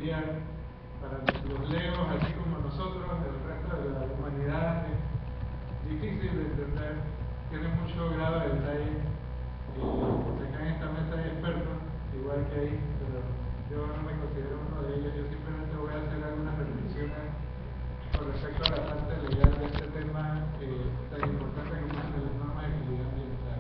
familiar. Para los leos, así como nosotros, el resto de la humanidad, es difícil de entender, tiene mucho grado de detalle. Acá en esta mesa hay expertos, igual que ahí, pero yo no me considero uno de ellos. Yo simplemente voy a hacer algunas reflexiones con respecto a la parte legal de este tema tan importante como es de las normas de calidad ambiental.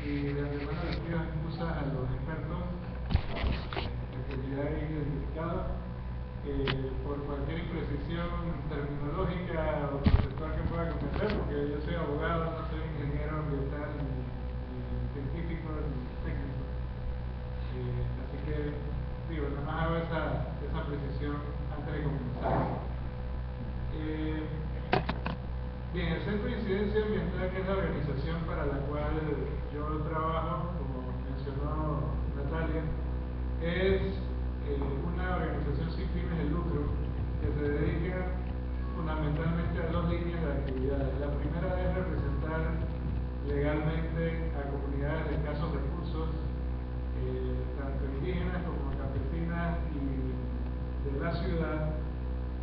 Y de antemano les pido excusas a los expertos especialidad identificada por cualquier imprecisión terminológica o conceptual que pueda cometer, porque yo soy abogado, no soy ingeniero ambiental, ni científico, ni técnico. Así que, digo, nada más hago esa precisión antes de comenzar. Bien, el Centro de Incidencia Ambiental, que es la organización para la cual yo trabajo, como mencionó Natalia, es una organización sin fines de lucro que se dedica fundamentalmente a dos líneas de actividades. La primera es representar legalmente a comunidades de escasos recursos, tanto indígenas como campesinas y de la ciudad,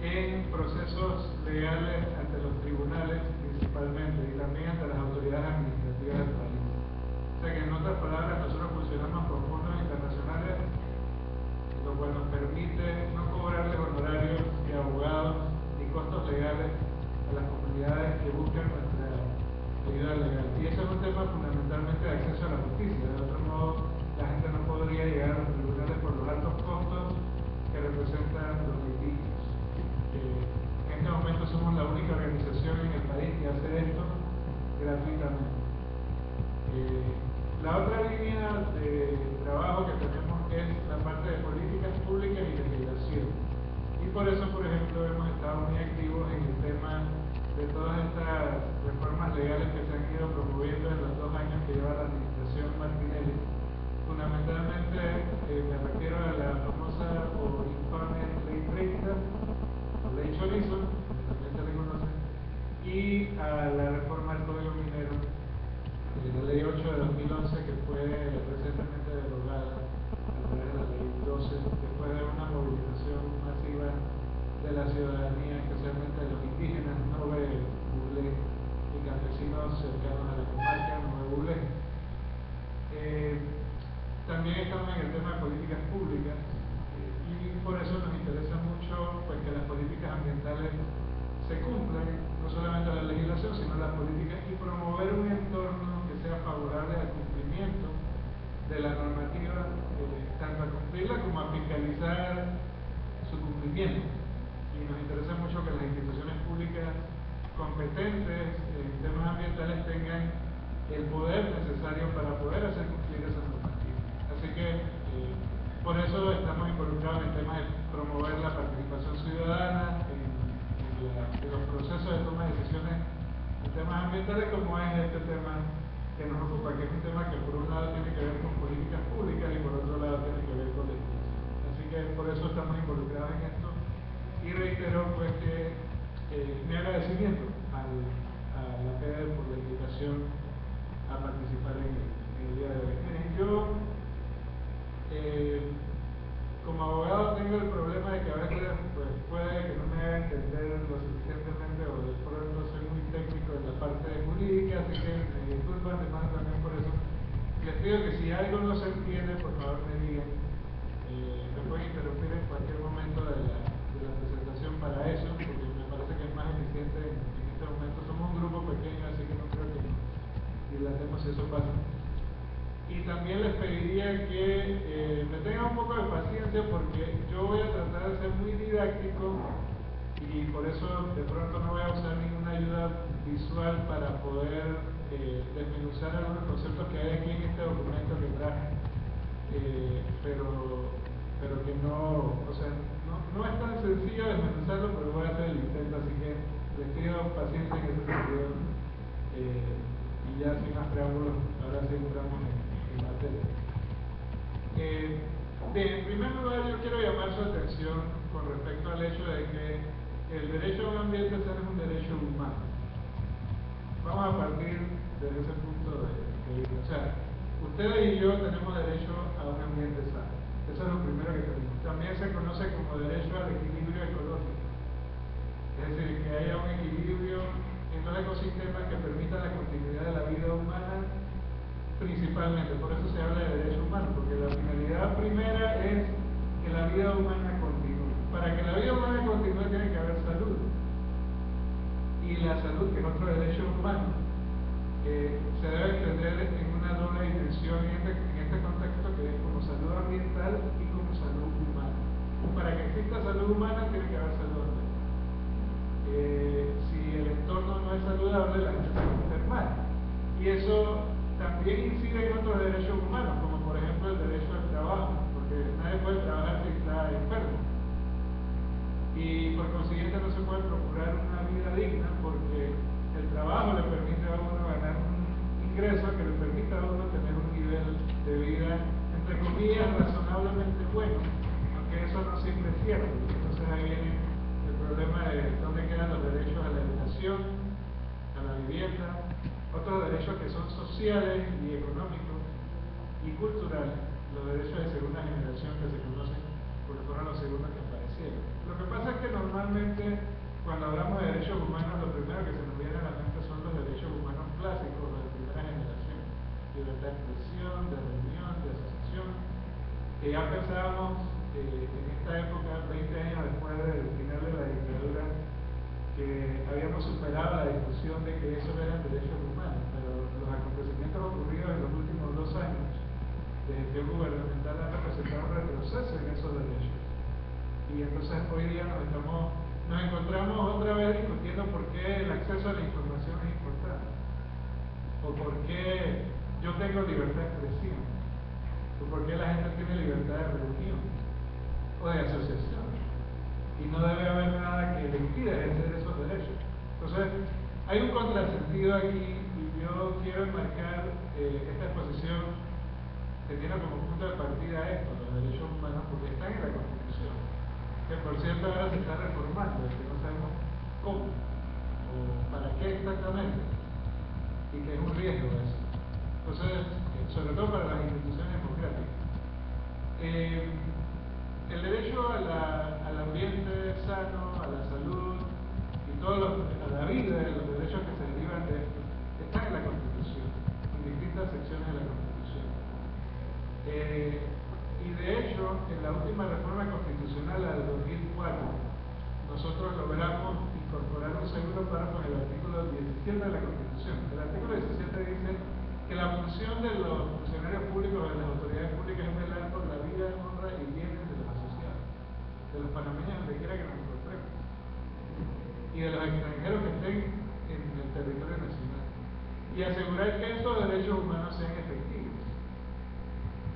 en procesos legales ante los tribunales principalmente y también ante las autoridades administrativas del país. O sea que en otras palabras nosotros funcionamos con fondos internacionales, lo cual nos permite no cobrarles honorarios de abogados ni costos legales a las comunidades que buscan nuestra ayuda legal. Y eso es un tema fundamentalmente de acceso a la justicia. De otro modo, la gente no podría llegar a los tribunales por los altos costos que representan los litigios. En este momento somos la única organización en el país que hace esto gratuitamente. La otra línea de trabajo que tenemos es la parte de políticas públicas y legislación. Y por eso, por ejemplo, hemos estado muy activos en el tema de todas estas reformas legales que se han ido promoviendo en los 2 años que lleva la administración Martinelli. Fundamentalmente me refiero a la famosa o infame Ley 30, o Ley Chorizo, que también se le conoce, y a la reforma del Código Minero, la Ley 8 de 2011, que fue recientemente derogada a través de la Ley 12, después de una movilización masiva de la ciudadanía, especialmente de los indígenas, Nove Buglé, y campesinos cercanos a la comarca Nove Buglé. También estamos en el tema de políticas públicas y por eso nos interesa mucho pues, que las políticas ambientales se cumplan, no solamente la legislación, sino las políticas, y promover un entorno que sea favorable al cumplimiento de la normativa, tanto a cumplirla como a fiscalizar su cumplimiento. Y nos interesa mucho que las instituciones públicas competentes en temas ambientales tengan el poder necesario para poder hacer cumplir esa normativa. Así que por eso estamos involucrados en temas de promover la participación ciudadana en los procesos de toma de decisiones en temas ambientales, como es este tema que nos ocupa, que es un tema que por un lado tiene que ver con políticas públicas y por otro lado tiene que ver con legislación. Así que por eso estamos involucrados en esto y reitero pues que mi agradecimiento a la PED por la invitación a participar en el día de hoy. Yo como abogado tengo el problema de que a veces pues, puede que no me haga entender lo suficientemente o de pronto soy muy técnico en la parte jurídica, así que me disculpan de más también por eso. Les pido que si algo no se entiende, por favor me digan. Me pueden interrumpir en cualquier momento de la presentación para eso, porque me parece que es más eficiente en este momento. Somos un grupo pequeño, así que no creo que dilatemos si eso pasa. Y también les pediría que me tengan un poco de paciencia porque yo voy a tratar de ser muy didáctico y por eso de pronto no voy a usar ninguna ayuda visual para poder desmenuzar algunos conceptos que hay aquí en este documento que traje, pero que no, o sea, no es tan sencillo desmenuzarlo, pero voy a hacer el intento, así que les pido paciencia en ese sentido. Y ya sin más preámbulos, ahora sí entramos en materia. Bien, en primer lugar yo quiero llamar su atención con respecto al hecho de que el derecho a un ambiente sano es un derecho humano. Vamos a partir de ese punto de vista. O sea, ustedes y yo tenemos derecho a un ambiente sano. Eso es lo primero que tenemos. También se conoce como derecho al equilibrio ecológico. Es decir, que haya un equilibrio en los ecosistemas que permita la continuidad de la vida humana principalmente. Por eso se habla de derecho humano, porque la finalidad primera es que la vida humana continúe. Para que la vida humana continúe tiene que haber salud. Y la salud, que es otro derecho humano, se debe entender en una doble dimensión en este contexto, que es como salud ambiental y como salud humana. Para que exista salud humana tiene que haber salud ambiental. Si el entorno no es saludable, la gente se va a enfermar. Y eso también incide en otros derechos humanos, como por ejemplo el derecho al trabajo, porque nadie puede trabajar si está enfermo. Y por consiguiente no se puede procurar una vida digna, porque el trabajo le permite a uno ganar un ingreso que le permita a uno tener un nivel de vida, entre comillas, razonablemente bueno, aunque eso no siempre es cierto. Entonces ahí viene el problema de dónde quedan los derechos a la educación, a la vivienda, otros derechos que son sociales y económicos y culturales, los derechos de segunda generación que se conocen porque fueron los segundos que aparecieron. Lo que pasa es que normalmente cuando hablamos de derechos humanos, lo primero que se nos viene a la mente son los derechos humanos clásicos, los de primera generación: libertad de expresión, de reunión, de asociación, que ya pensábamos en esta época, 20 años después del final de la dictadura, que habíamos superado la discusión de que esos eran derechos humanos, pero los acontecimientos ocurridos en los últimos 2 años de gestión gubernamental han representado un retroceso en esos derechos. Y entonces hoy día nos encontramos otra vez discutiendo por qué el acceso a la información es importante, o por qué yo tengo libertad de expresión, o por qué la gente tiene libertad de reunión o de asociación, y no debe haber nada que le impida ejercer esos derechos. Entonces hay un contrasentido aquí, y yo quiero enmarcar esta exposición que tiene como punto de partida esto, los derechos humanos, porque están en la Constitución, que por cierto ahora se está reformando, que no sabemos cómo o para qué exactamente, y que es un riesgo eso. Entonces, sobre todo para las instituciones democráticas. El derecho al ambiente sano, a la salud y a la vida, y los derechos que se derivan de esto, están en la Constitución, en distintas secciones de la Constitución. Y de hecho, en la última reforma constitucional, la del 2004, nosotros logramos incorporar un segundo párrafo en el artículo 17 de la Constitución. El artículo 17 dice que la función de los funcionarios públicos, de las autoridades públicas, es velar por la vida, honra y bienes de los asociados, de los panameños donde quiera que nos encontremos, y de los extranjeros que estén en el territorio nacional, y asegurar que estos derechos humanos sean efectivos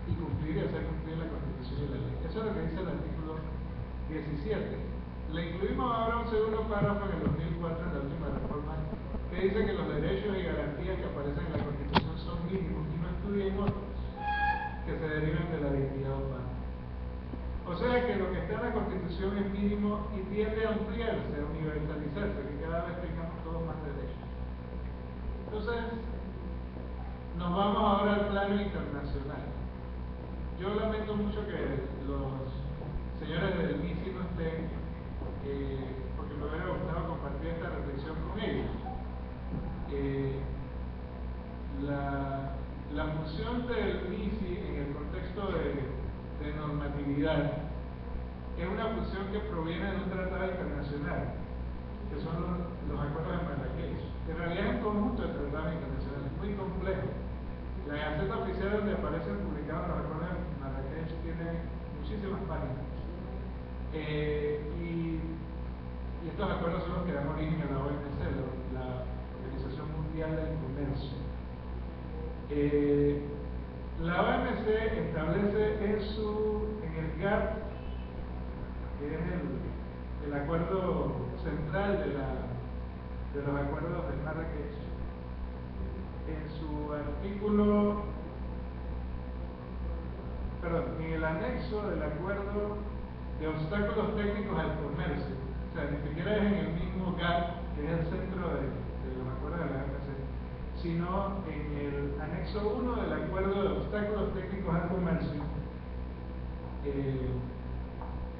y cumplir y hacer cumplir la Constitución y la ley. Eso es lo que dice el artículo 17. Le incluimos ahora un segundo párrafo en el 2004, en la última reforma, que dice que los derechos y garantías que aparecen en la Constitución son mínimos y no excluyen otros que se deriven de la dignidad humana. O sea que lo que está en la Constitución es mínimo y tiende a ampliarse, a universalizarse, que cada vez tengamos todos más derechos. Entonces, nos vamos ahora al plano internacional. Yo lamento mucho que los señores del MISI no estén, porque me hubiera gustado compartir esta reflexión con ellos. La función del MISI en el contexto de normatividad es una función que proviene de un tratado internacional, que son los acuerdos de Marrakech. En realidad es un conjunto de tratados internacionales muy complejo. La Gaceta Oficial donde aparecen publicados los acuerdos de Marrakech tiene muchísimas páginas. Y estos acuerdos son los que dan origen a la OMC, la Organización Mundial del Comercio. La OMC establece en el GATT, que es el acuerdo central de los acuerdos de Marrakech, en el anexo del acuerdo de obstáculos técnicos al comercio, o sea, ni siquiera es en el mismo GATT, que es el centro de los acuerdos de la OMC, sino en el anexo 1 del acuerdo de obstáculos técnicos al comercio,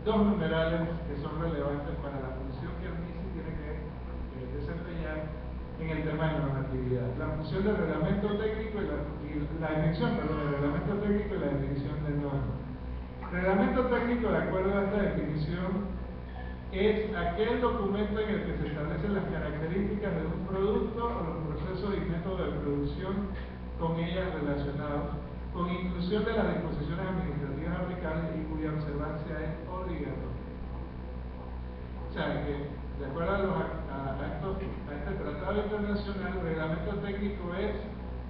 dos numerales que son relevantes para la función que el MISI tiene que desempeñar en el tema de normatividad. La función del reglamento técnico y la definición, perdón, del reglamento técnico y la definición de norma. Reglamento técnico, de acuerdo a esta definición, es aquel documento en el que se establecen las características de un producto o los procesos y métodos de producción con ellas relacionados, con inclusión de las disposiciones administrativas aplicables y cuya observancia es obligatoria. O sea que, de acuerdo a este tratado internacional, el reglamento técnico es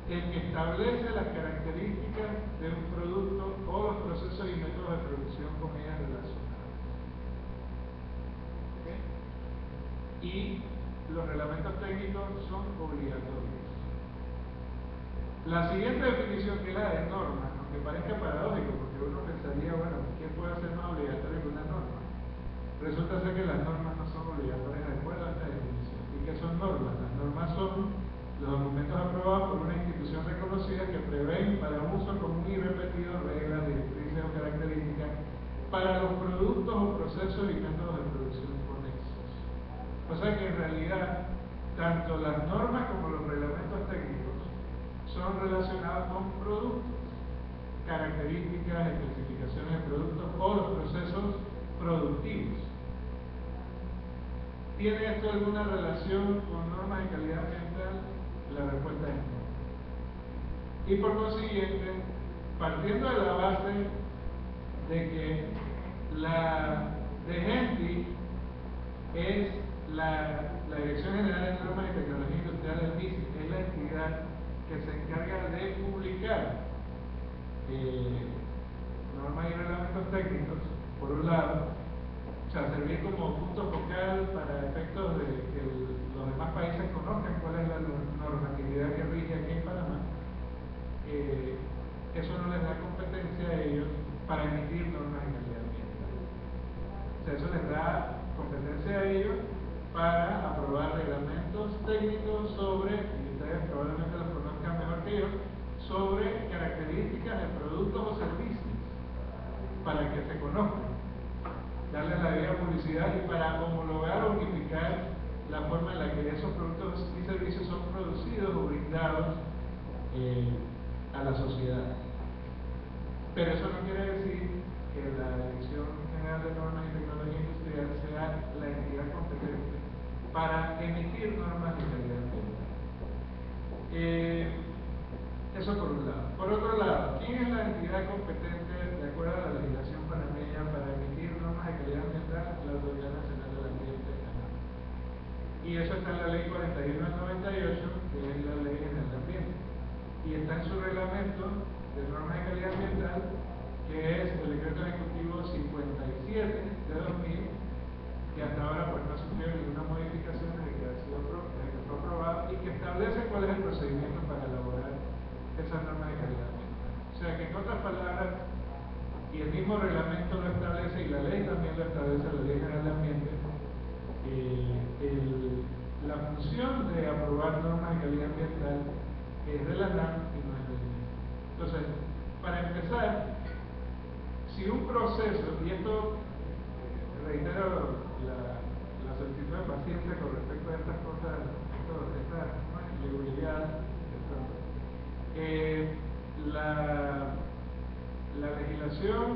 el que establece las características de un producto o los procesos y métodos de producción con ellas relacionados. Y los reglamentos técnicos son obligatorios. La siguiente definición, que es la de norma, aunque parezca paradójico, porque uno pensaría, bueno, ¿qué puede ser más obligatorio que una norma? Resulta ser que las normas no son obligatorias de acuerdo a esta definición. ¿Y qué son normas? Las normas son los documentos aprobados por una institución reconocida que prevén para uso común y repetido reglas, directrices o características para los productos o procesos y métodos de producción conexos. O sea que en realidad, tanto las normas como los reglamentos técnicos son relacionados con productos, características, especificaciones de productos o los procesos productivos. ¿Tiene esto alguna relación con normas de calidad ambiental? La respuesta es no. Y por consiguiente, partiendo de la base de que la DGENTI es la Dirección General de Normas y Tecnología Industrial del MISI, es la entidad que se encarga de publicar normas y reglamentos técnicos, por un lado, o sea, servir como punto focal para efectos de que los demás países conozcan cuál es la normatividad que rige aquí en Panamá. Eso no les da competencia a ellos para emitir normas de calidad ambiental. O sea, eso les da competencia a ellos para aprobar reglamentos técnicos sobre, y ustedes probablemente los conozcan mejor que yo, sobre características de productos o servicios, para que se conozcan, darle la debida publicidad y para homologar o unificar la forma en la que esos productos y servicios son producidos o brindados a la sociedad. Pero eso no quiere decir que la Dirección General de Normas y Tecnología Industrial sea la entidad competente para emitir normas de calidad ambiental. Eso por un lado. Por otro lado, ¿quién es la entidad competente de acuerdo a la legislación panameña para emitir normas de calidad ambiental? La Autoridad Nacional del Ambiente. Y eso está en la Ley 41 del 98, que es la Ley General del Ambiente. Y está en su reglamento de normas de calidad ambiental, que es el Decreto Ejecutivo 57 de 2000, que hasta ahora pues no ha sufrido ninguna modificación desde que fue aprobado y que establece cuál es el procedimiento para elaborar esas normas de calidad ambiental. O sea que en otras palabras, y el mismo reglamento lo establece y la ley también lo establece, la Ley General de Ambiente, la función de aprobar normas de calidad ambiental es de la NAM y no es del MISI. Entonces, para empezar, si un proceso, y esto reitero la solicitud de paciencia con respecto a estas cosas, estas inseguridades, la legislación